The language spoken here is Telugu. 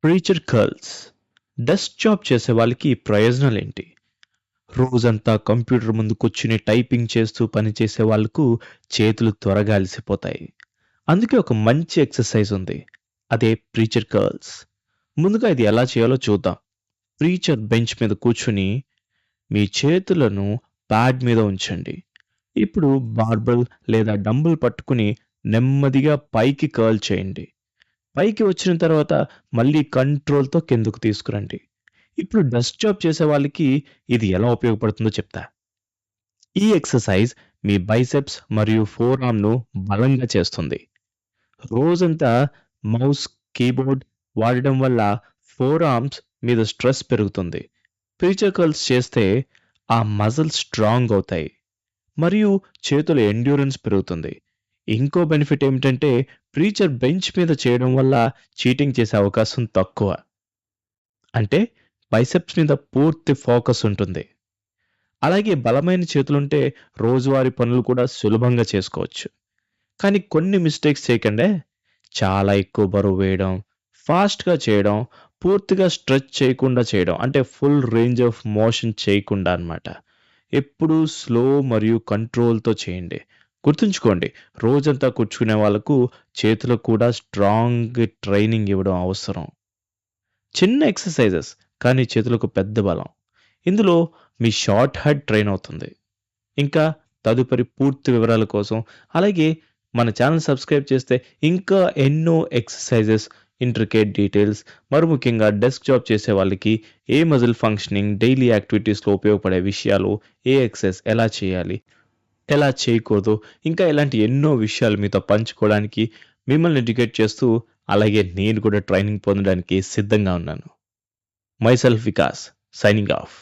ప్రీచర్ కర్ల్స్ డెస్క్ జాబ్ చేసే వాళ్ళకి ప్రయోజనాలు ఏంటి? రోజంతా కంప్యూటర్ ముందు కూర్చుని టైపింగ్ చేస్తూ పనిచేసే వాళ్ళకు చేతులు త్వరగా అలసిపోతాయి. అందుకే ఒక మంచి ఎక్సర్సైజ్ ఉంది. అదే ప్రీచర్ కర్ల్స్. ముందుగా ఇది ఎలా చేయాలో చూద్దాం. ప్రీచర్ బెంచ్ మీద కూర్చుని మీ చేతులను ప్యాడ్ మీద ఉంచండి. ఇప్పుడు బార్బెల్ లేదా డంబుల్ పట్టుకుని నెమ్మదిగా పైకి కర్ల్ చేయండి. పైకి వచ్చిన తర్వాత మళ్ళీ కంట్రోల్‌తో కిందకు తీసుకురండి. ఇప్పుడు డెస్క్ జాబ్ చేసే వాళ్ళకి ఇది ఎలా ఉపయోగపడుతుందో చెప్తా. ఈ ఎక్సర్సైజ్ మీ బైసెప్స్ మరియు ఫోర్ ఆర్మ్‌ను బలంగా చేస్తుంది. రోజంతా మౌస్, కీబోర్డ్ వాడడం వల్ల ఫోర్ ఆర్మ్స్ మీద స్ట్రెస్ పెరుగుతుంది. ప్రీచర్ కర్ల్స్ చేస్తే ఆ మజిల్స్ స్ట్రాంగ్ అవుతాయి మరియు చేతుల ఎండ్యూరెన్స్ పెరుగుతుంది. ఇంకో బెనిఫిట్ ఏమిటంటే ప్రీచర్ బెంచ్ మీద చేయడం వల్ల చీటింగ్ చేసే అవకాశం తక్కువ. అంటే బైసెప్స్ మీద పూర్తి ఫోకస్ ఉంటుంది. అలాగే బలమైన చేతులుంటే రోజువారీ పనులు కూడా సులభంగా చేసుకోవచ్చు. కానీ కొన్ని మిస్టేక్స్ చేయకండే. చాలా ఎక్కువ బరువు వేయడం, ఫాస్ట్‌గా చేయడం, పూర్తిగా స్ట్రెచ్ చేయకుండా చేయడం అంటే ఫుల్ రేంజ్ ఆఫ్ మోషన్ చేయకుండా అన్నమాట. ఎప్పుడూ స్లో మరియు కంట్రోల్‌తో చేయండి. గుర్తుంచుకోండి, రోజంతా కూర్చునే వాళ్ళకు చేతులకు కూడా స్ట్రాంగ్ ట్రైనింగ్ ఇవ్వడం అవసరం. చిన్న ఎక్సర్‌సైజెస్ కానీ చేతులకు పెద్ద బలం. ఇందులో మీ షార్ట్ హెడ్ ట్రైన్ అవుతుంది. ఇంకా తదుపరి పూర్తి వివరాల కోసం అలాగే మన ఛానల్ సబ్స్క్రైబ్ చేస్తే ఇంకా ఎన్నో ఎక్సర్‌సైజెస్, ఇంట్రికేట్ డీటెయిల్స్ మరి ముఖ్యంగా డెస్క్ జాబ్ చేసే వాళ్ళకి ఏ మజిల్ ఫంక్షనింగ్, డైలీ యాక్టివిటీస్‌లో ఉపయోగపడే విషయాలు, ఏ ఎక్సర్సైజ్ ఎలా చేయాలి, ఎలా చేయకూడదు, ఇంకా ఇలాంటి ఎన్నో విషయాలు మీతో పంచుకోవడానికి మిమ్మల్ని ఎడ్యుకేట్ చేస్తూ అలాగే నేను కూడా ట్రైనింగ్ పొందడానికి సిద్ధంగా ఉన్నాను. Myself Vikas signing off.